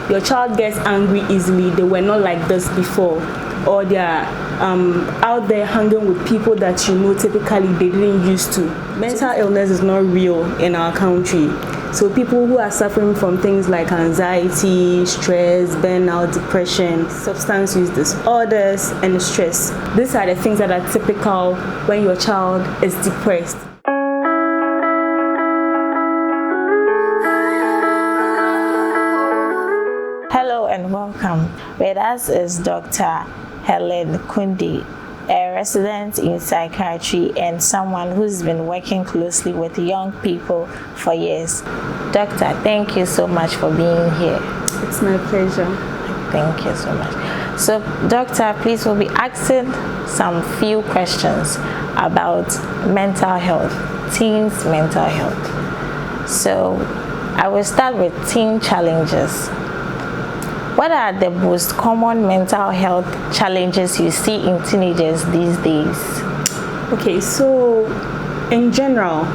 your child gets angry easily, they were not like this before, or they are out there hanging with people that you know typically they didn't used to. Mental illness is not real in our country. So people who are suffering from things like anxiety, stress, burnout, depression, substance use disorders, and stress, these are the things that are typical when your child is depressed. Hello and welcome. With us is Dr. Helen Kundi, a resident in psychiatry and someone who's been working closely with young people for years. Doctor, thank you so much for being here. It's my pleasure. Thank you so much. So, Doctor, please, we'll be asking some few questions about mental health, teens' mental health. So, I will start with teen challenges. What are the most common mental health challenges you see in teenagers these days? Okay, so in general,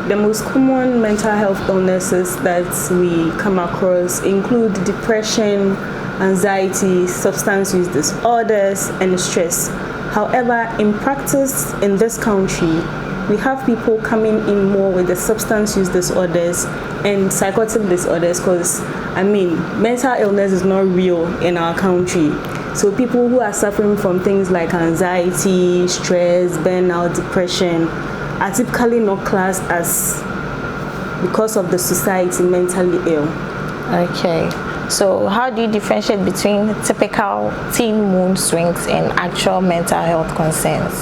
the most common mental health illnesses that we come across include depression, anxiety, substance use disorders, and stress. However, in practice in this country, we have people coming in more with the substance use disorders and psychotic disorders because, mental illness is not real in our country. So people who are suffering from things like anxiety, stress, burnout, depression are typically not classed as, because of the society, mentally ill. Okay. So how do you differentiate between typical teen mood swings and actual mental health concerns?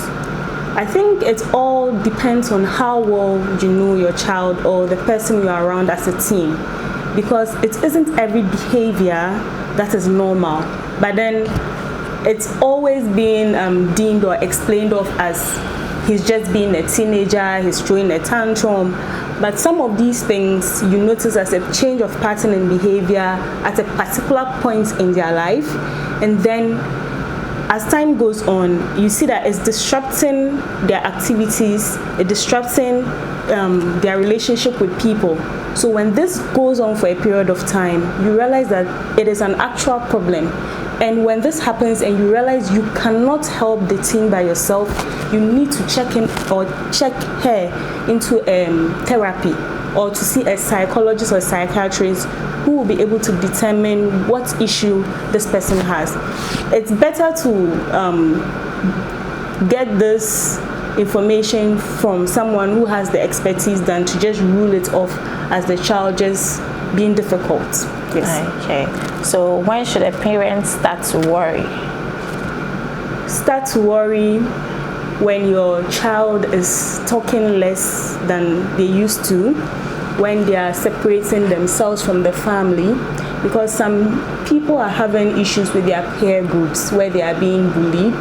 I think it all depends on how well you know your child or the person you are around as a teen, because it isn't every behavior that is normal, but then it's always being deemed or explained of as he's just being a teenager, he's throwing a tantrum. But some of these things you notice as a change of pattern in behavior at a particular point in their life, and then as time goes on, you see that it's disrupting their activities, it's disrupting their relationship with people. So when this goes on for a period of time, you realize that it is an actual problem. And when this happens and you realize you cannot help the teen by yourself, you need to check in or check her into therapy or to see a psychologist or psychiatrist who will be able to determine what issue this person has. It's better to get this information from someone who has the expertise than to just rule it off as the child just being difficult. Yes. Okay. So when should a parent start to worry? Start to worry when your child is talking less than they used to, when they are separating themselves from the family, because some people are having issues with their peer groups where they are being bullied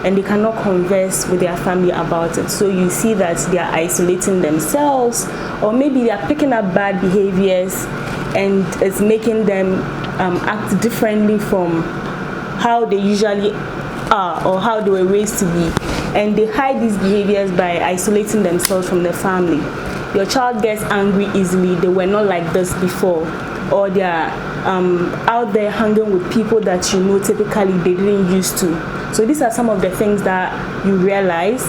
and they cannot converse with their family about it. So you see that they are isolating themselves, or maybe they are picking up bad behaviors and it's making them act differently from how they usually are or how they were raised to be. And they hide these behaviors by isolating themselves from the family. Your child gets angry easily, they were not like this before, or they are out there hanging with people that you know typically they didn't used to. So these are some of the things that you realize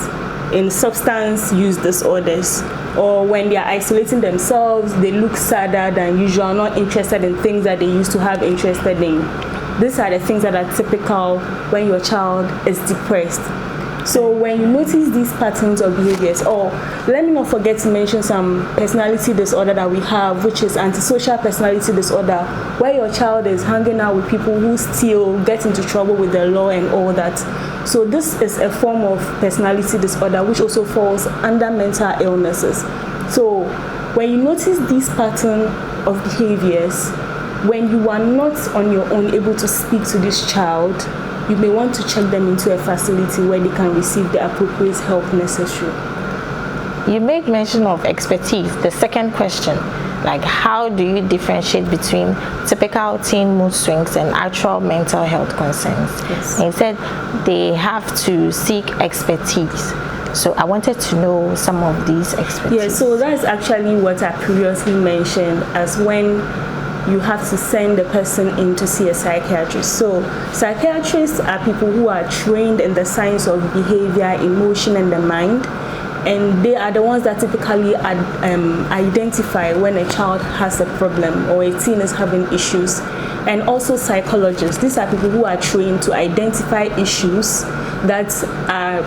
in substance use disorders, or when they are isolating themselves, they look sadder than usual, not interested in things that they used to have interested in. These are the things that are typical when your child is depressed. So when you notice these patterns of behaviors, or let me not forget to mention some personality disorder that we have, which is antisocial personality disorder, where your child is hanging out with people who still get into trouble with the law and all that. So this is a form of personality disorder which also falls under mental illnesses. So when you notice these patterns of behaviors, when you are not on your own able to speak to this child, you may want to check them into a facility where they can receive the appropriate help necessary. You made mention of expertise. The second question, like how do you differentiate between typical teen mood swings and actual mental health concerns? Yes. And you said they have to seek expertise. So I wanted to know some of these expertise. Yeah, so that's actually what I previously mentioned as when you have to send the person in to see a psychiatrist. So psychiatrists are people who are trained in the science of behavior, emotion, and the mind. And they are the ones that typically identify when a child has a problem or a teen is having issues. And also psychologists. These are people who are trained to identify issues that are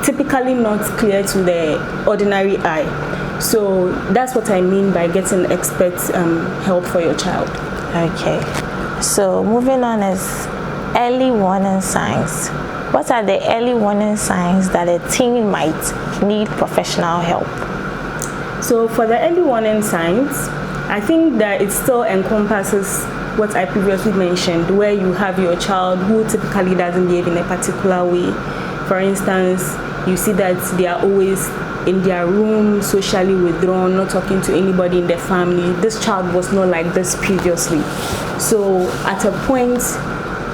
typically not clear to the ordinary eye. So that's what I mean by getting expert help for your child. Okay. So moving on is early warning signs. What are the early warning signs that a teen might need professional help? So for the early warning signs, I think that it still encompasses what I previously mentioned, where you have your child who typically doesn't behave in a particular way. For instance, you see that they are always in their room, socially withdrawn, not talking to anybody in the family. This child was not like this previously. So at a point,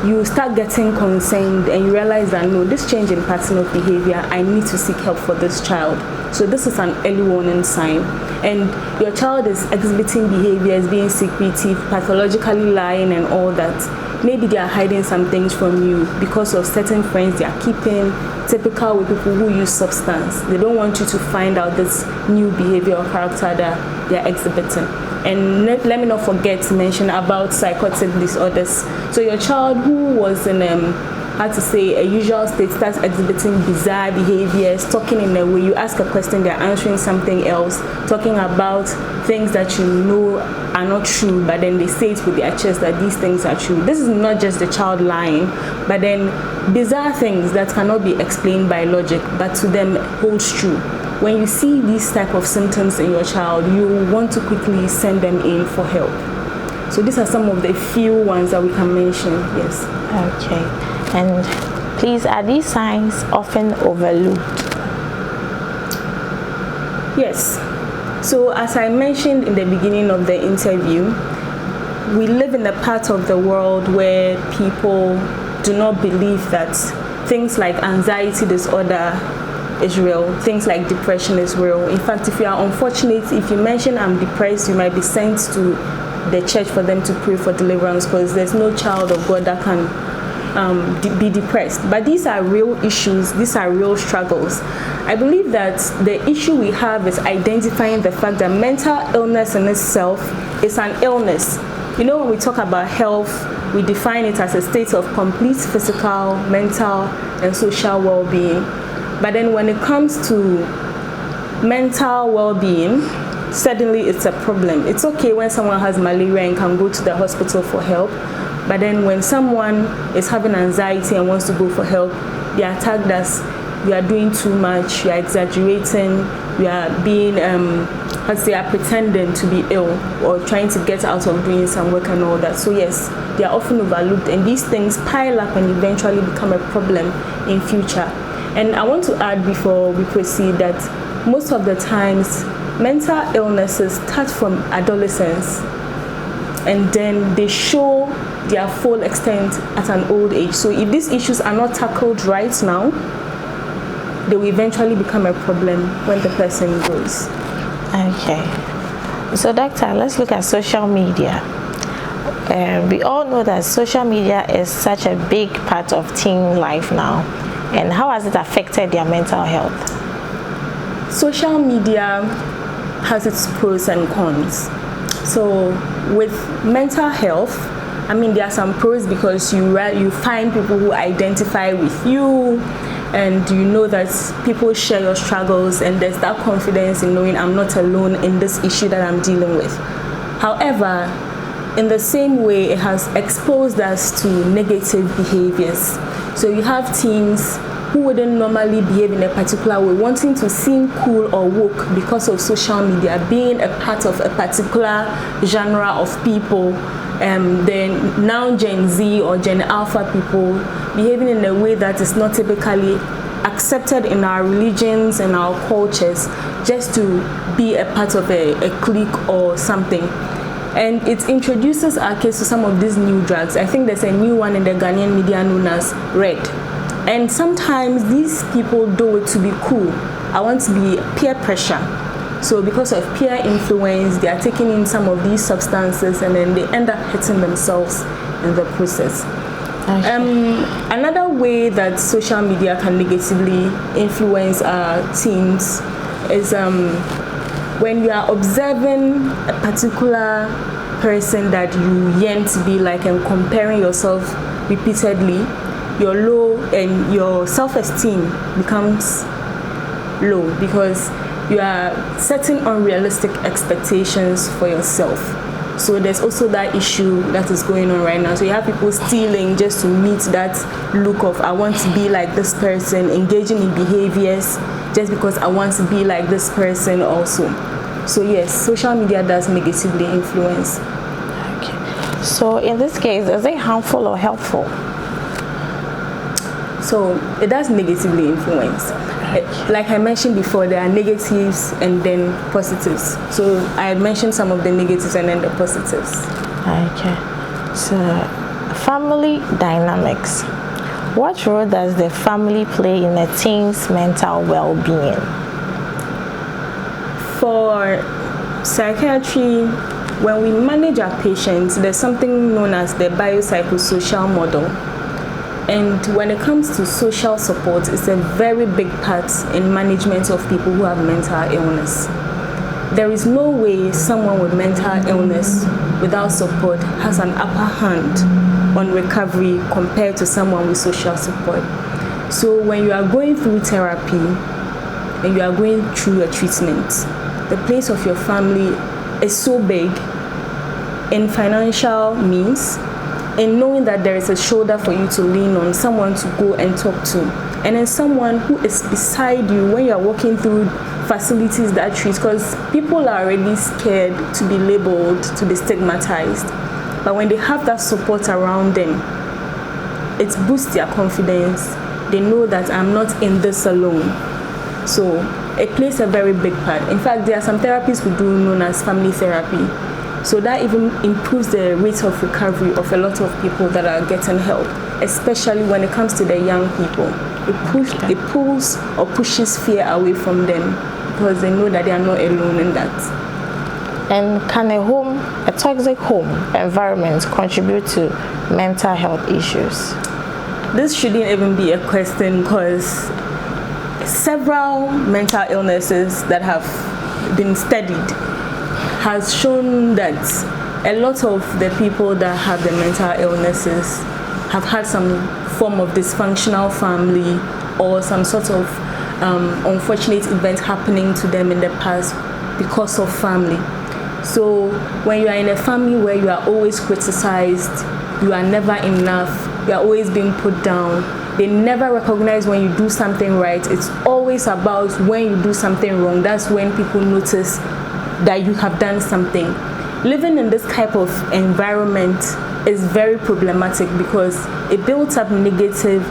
you start getting concerned and you realize that no, this change in pattern of behavior, I need to seek help for this child. So this is an early warning sign. And your child is exhibiting behaviors, being secretive, pathologically lying and all that. Maybe they are hiding some things from you because of certain friends they are keeping, typical with people who use substance. They don't want you to find out this new behavior or character that they are exhibiting. And let me not forget to mention about psychotic disorders. So your child who was in a usual state starts exhibiting bizarre behaviors, talking in a way, you ask a question, they're answering something else, talking about things that you know are not true, but then they say it with their chest that these things are true. This is not just the child lying, but then bizarre things that cannot be explained by logic, but to them holds true. When you see these type of symptoms in your child, you want to quickly send them in for help. So these are some of the few ones that we can mention, yes. Okay. And please, are these signs often overlooked? Yes. So as I mentioned in the beginning of the interview, we live in a part of the world where people do not believe that things like anxiety disorder is real, things like depression is real. In fact, if you are unfortunate, if you mention I'm depressed, you might be sent to the church for them to pray for deliverance, because there's no child of God that can be depressed. But these are real issues, these are real struggles. I believe that the issue we have is identifying the fact that mental illness in itself is an illness. You know, when we talk about health, we define it as a state of complete physical, mental, and social well-being. But then when it comes to mental well-being, suddenly it's a problem. It's okay when someone has malaria and can go to the hospital for help, but then when someone is having anxiety and wants to go for help, they are tagged as you are doing too much, you are exaggerating, you are being, they are pretending to be ill or trying to get out of doing some work and all that. So yes, they are often overlooked, and these things pile up and eventually become a problem in future. And I want to add before we proceed that most of the times mental illnesses start from adolescence and then they show their full extent at an old age. So if these issues are not tackled right now, they will eventually become a problem when the person grows. Okay. So doctor, let's look at social media. We all know that social media is such a big part of teen life now. And how has it affected their mental health? Social media has its pros and cons. So with mental health, I mean, there are some pros because you find people who identify with you, and you know that people share your struggles, and there's that confidence in knowing I'm not alone in this issue that I'm dealing with. However, in the same way, it has exposed us to negative behaviors. So you have teens who wouldn't normally behave in a particular way, wanting to seem cool or woke because of social media, being a part of a particular genre of people, then now Gen Z or Gen Alpha people behaving in a way that is not typically accepted in our religions and our cultures, just to be a part of a clique or something. And it introduces our kids to some of these new drugs. I think there's a new one in the Ghanaian media known as Red. And sometimes these people do it to be cool. I want to be peer pressure. So because of peer influence, they are taking in some of these substances and then they end up hurting themselves in the process. Another way that social media can negatively influence our teens is when you are observing a particular person that you yearn to be like and comparing yourself repeatedly, your low and your self-esteem becomes low because you are setting unrealistic expectations for yourself. So there's also that issue that is going on right now. So you have people stealing just to meet that look of I want to be like this person, engaging in behaviors just because I want to be like this person also. So yes, social media does negatively influence. Okay. So in this case, is it harmful or helpful? So it does negatively influence. Like I mentioned before, there are negatives and then positives. So I mentioned some of the negatives and then the positives. Okay. So family dynamics. What role does the family play in a teen's mental well-being? For psychiatry, when we manage our patients, there's something known as the biopsychosocial model. And when it comes to social support, it's a very big part in management of people who have mental illness. There is no way someone with mental illness without support has an upper hand on recovery compared to someone with social support. So when you are going through therapy and you are going through a treatment, the place of your family is so big in financial means, and knowing that there is a shoulder for you to lean on, someone to go and talk to, and then someone who is beside you when you are walking through facilities that treat, because people are already scared to be labeled, to be stigmatized, but when they have that support around them, it boosts their confidence. They know that I'm not in this alone. So it plays a very big part. In fact, there are some therapies we do known as family therapy. So that even improves the rate of recovery of a lot of people that are getting help, especially when it comes to the young people. It pulls or pushes fear away from them because they know that they are not alone in that. And can a toxic home environment contribute to mental health issues? This shouldn't even be a question because several mental illnesses that have been studied has shown that a lot of the people that have the mental illnesses have had some form of dysfunctional family or some sort of unfortunate event happening to them in the past because of family. So when you are in a family where you are always criticized, you are never enough, you are always being put down, they never recognize when you do something right. It's always about when you do something wrong. That's when people notice that you have done something. Living in this type of environment is very problematic because it builds up negative,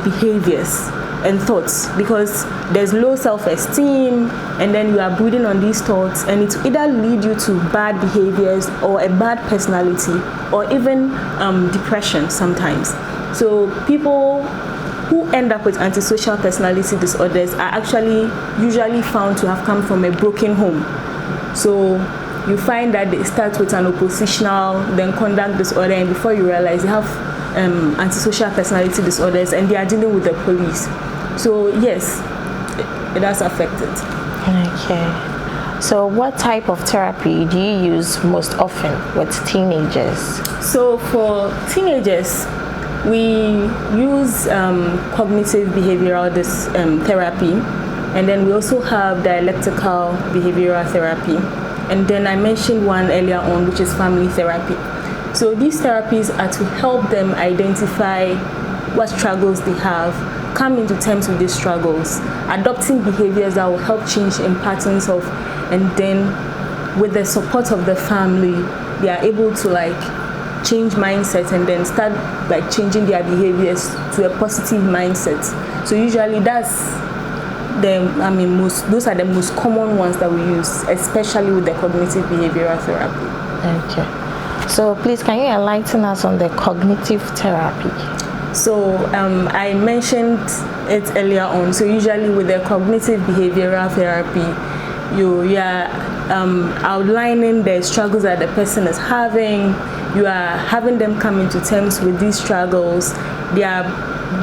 behaviors and thoughts, because there's low self-esteem and then you are brooding on these thoughts, and it will either lead you to bad behaviors or a bad personality or even depression sometimes. So people who end up with antisocial personality disorders are actually usually found to have come from a broken home. So you find that they start with an oppositional, then conduct disorder, and before you realize they have antisocial personality disorders and they are dealing with the police. So yes, it has affected. Okay. So what type of therapy do you use most often with teenagers? So for teenagers, we use cognitive behavioral therapy, and then we also have dialectical behavioral therapy, and then I mentioned one earlier on, which is family therapy. So these therapies are to help them identify what struggles they have, come into terms with these struggles, adopting behaviors that will help change in patterns of, and then with the support of the family, they are able to change mindset and then start changing their behaviors to a positive mindset. So usually those are the most common ones that we use, especially with the cognitive behavioral therapy. Okay. So please, can you enlighten us on the cognitive therapy? So I mentioned it earlier on. So usually with the cognitive behavioral therapy, you are outlining the struggles that the person is having. You are having them come into terms with these struggles. They are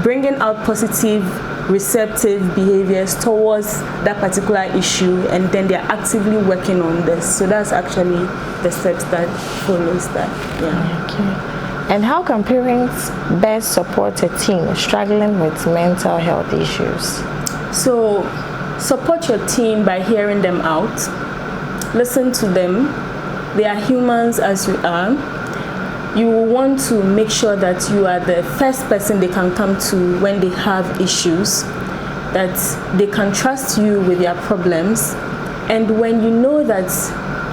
bringing out positive, receptive behaviors towards that particular issue, and then they're actively working on this. So that's actually the steps that follows that. Yeah. Okay. And how can parents best support a teen struggling with mental health issues? So support your teen by hearing them out. Listen to them. They are humans as you are. You want to make sure that you are the first person they can come to when they have issues, that they can trust you with their problems. And when you know that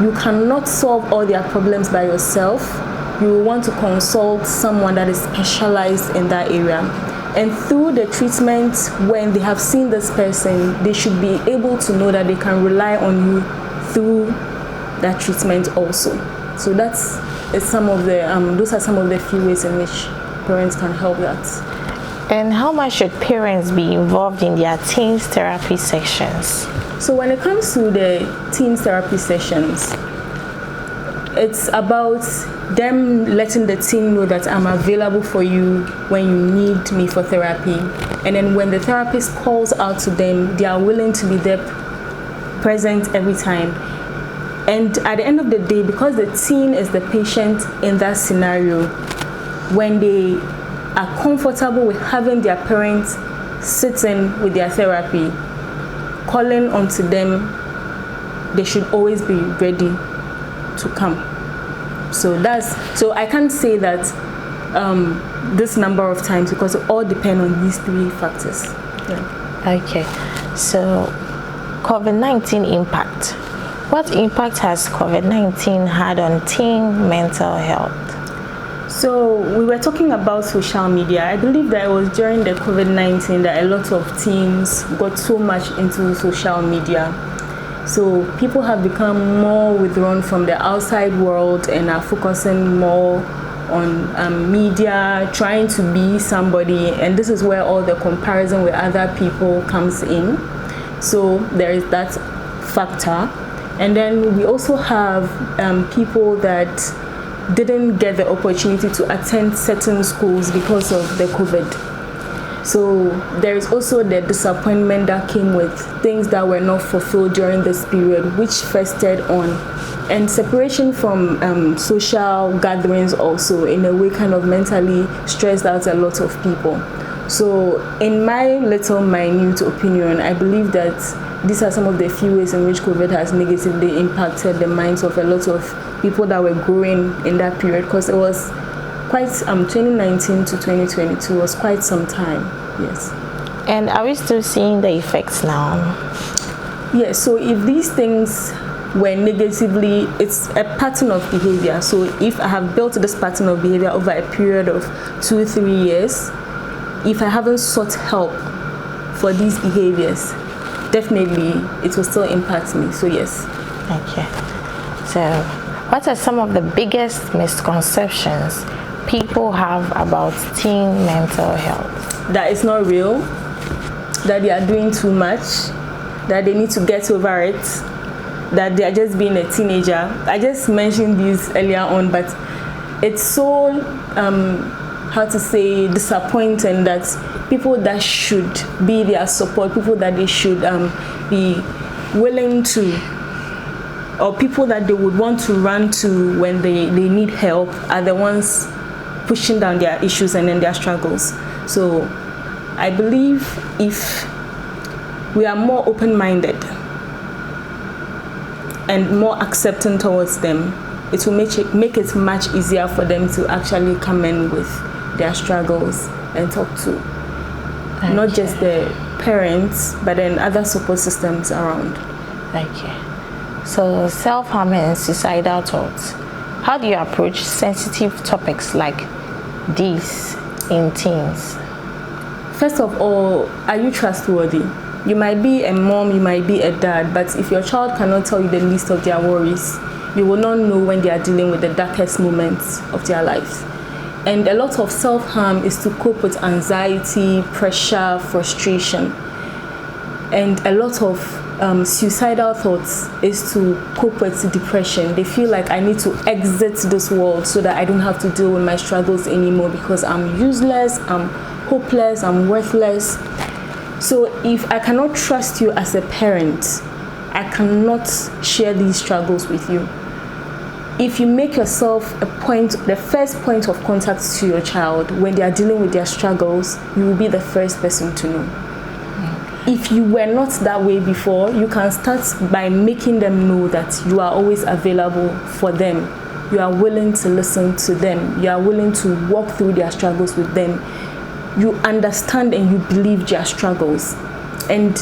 you cannot solve all their problems by yourself, you will want to consult someone that is specialized in that area. And through the treatment, when they have seen this person, they should be able to know that they can rely on you through that treatment also. So those are some of the few ways in which parents can help that. And how much should parents be involved in their teens therapy sessions? So when it comes to the teens therapy sessions, it's about them letting the teen know that I'm available for you when you need me for therapy. And then when the therapist calls out to them, they are willing to be there present every time. And at the end of the day, because the teen is the patient in that scenario, when they are comfortable with having their parents sitting with their therapy, calling onto them, they should always be ready to come. So I can't say that this number of times, because it all depends on these three factors. Yeah. Okay, so COVID-19 impact. What impact has COVID-19 had on teen mental health? So we were talking about social media. I believe that it was during the COVID-19 that a lot of teens got so much into social media. So people have become more withdrawn from the outside world and are focusing more on media, trying to be somebody, and this is where all the comparison with other people comes in. So there is that factor. And then we also have people that didn't get the opportunity to attend certain schools because of the COVID. So there is also the disappointment that came with things that were not fulfilled during this period, which festered on. And separation from social gatherings also, in a way, kind of mentally stressed out a lot of people. So in my little minute opinion, I believe that these are some of the few ways in which COVID has negatively impacted the minds of a lot of people that were growing in that period, because it was quite 2019 to 2022 was quite some time. Yes. And are we still seeing the effects now? Yes. So if these things were negatively, it's a pattern of behavior. So if I have built this pattern of behavior over a period of 2-3 years, if I haven't sought help for these behaviors, definitely it will still impact me. So yes. Okay. So what are some of the biggest misconceptions people have about teen mental health? That it's not real, that they are doing too much, that they need to get over it, that they are just being a teenager. I just mentioned these earlier on, but it's so disappointing that people that should be their support, people that they should be willing to, or people that they would want to run to when they need help, are the ones pushing down their issues and then their struggles. So I believe if we are more open-minded and more accepting towards them, it will make it much easier for them to actually come in with their struggles and talk to not just the parents, but then other support systems around. Okay. So self-harm and suicidal thoughts. How do you approach sensitive topics like these in teens? First of all, are you trustworthy? You might be a mom, you might be a dad, but if your child cannot tell you the least of their worries, you will not know when they are dealing with the darkest moments of their lives. And a lot of self-harm is to cope with anxiety, pressure, frustration. And a lot of suicidal thoughts is to cope with depression. They feel like I need to exit this world so that I don't have to deal with my struggles anymore because I'm useless, I'm hopeless, I'm worthless. So if I cannot trust you as a parent, I cannot share these struggles with you. If you make yourself the first point of contact to your child when they are dealing with their struggles, you will be the first person to know. If you were not that way before, you can start by making them know that you are always available for them. You are willing to listen to them. You are willing to walk through their struggles with them. You understand and you believe their struggles. And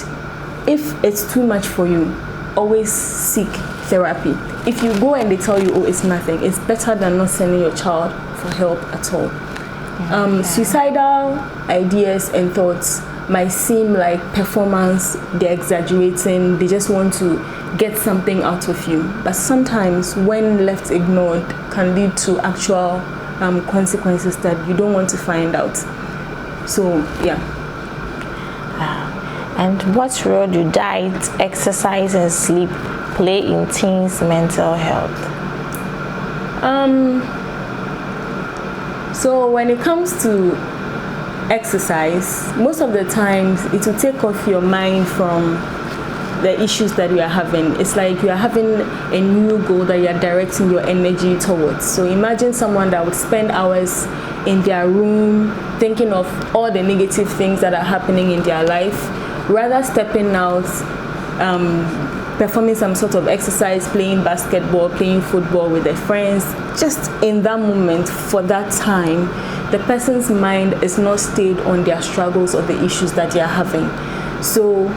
if it's too much for you, always seek therapy. If you go and they tell you, oh, it's nothing, it's better than not sending your child for help at all. Suicidal ideas and thoughts might seem like performance, they're exaggerating, they just want to get something out of you. But sometimes when left ignored can lead to actual consequences that you don't want to find out. So, yeah. And what role do diet, exercise, and sleep play in teens' mental health? So when it comes to exercise, most of the times it will take off your mind from the issues that you are having. It's like you are having a new goal that you are directing your energy towards. So imagine someone that would spend hours in their room thinking of all the negative things that are happening in their life, rather stepping out, performing some sort of exercise, playing basketball, playing football with their friends. Just in that moment, for that time, the person's mind is not stayed on their struggles or the issues that they are having. So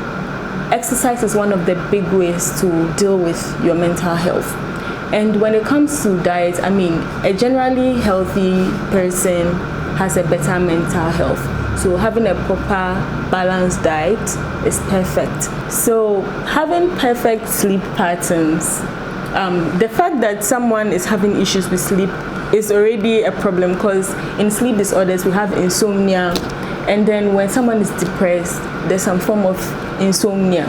exercise is one of the big ways to deal with your mental health. And when it comes to diet, I mean, a generally healthy person has a better mental health. So having a proper balanced diet is perfect. So having perfect sleep patterns, the fact that someone is having issues with sleep is already a problem, because in sleep disorders we have insomnia, and then when someone is depressed, there's some form of insomnia.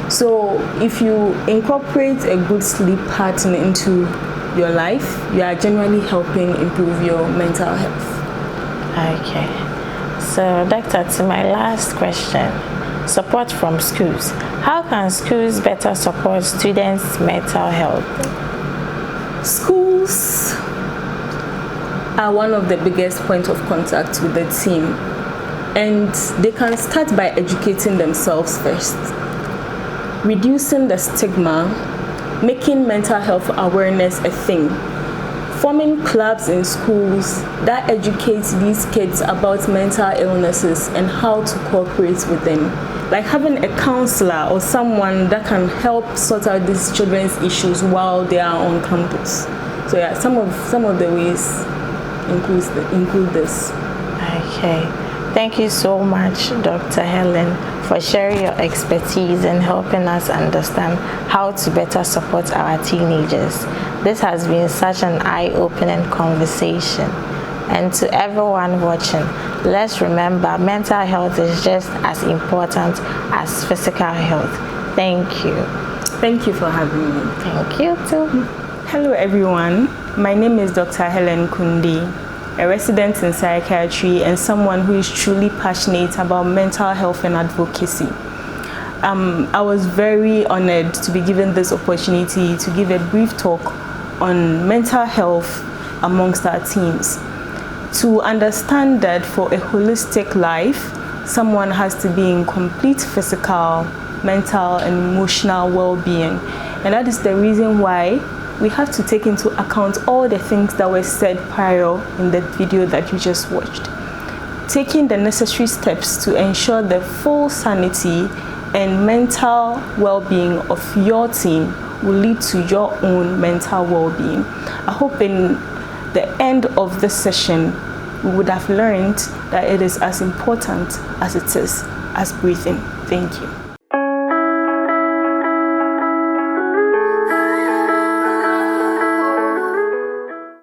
So if you incorporate a good sleep pattern into your life, you are generally helping improve your mental health. Okay. So, Doctor, to my last question, support from schools. How can schools better support students' mental health? Schools are one of the biggest points of contact with the teen, and they can start by educating themselves first, reducing the stigma, making mental health awareness a thing, forming clubs in schools that educate these kids about mental illnesses and how to cooperate with them, like having a counselor or someone that can help sort out these children's issues while they are on campus. So yeah, some of the ways include this. Okay. Thank you so much, Dr. Helen, for sharing your expertise and helping us understand how to better support our teenagers. This has been such an eye-opening conversation. And to everyone watching, let's remember mental health is just as important as physical health. Thank you. Thank you for having me. Thank you too. Hello everyone, my name is Dr. Helen Kundi, a resident in psychiatry and someone who is truly passionate about mental health and advocacy. I was very honored to be given this opportunity to give a brief talk on mental health amongst our teens. To understand that for a holistic life, someone has to be in complete physical, mental, and emotional well-being. And that is the reason why we have to take into account all the things that were said prior in the video that you just watched. Taking the necessary steps to ensure the full sanity and mental well-being of your teen will lead to your own mental well-being. I hope in the end of this session, we would have learned that it is as important as it is as breathing. Thank you.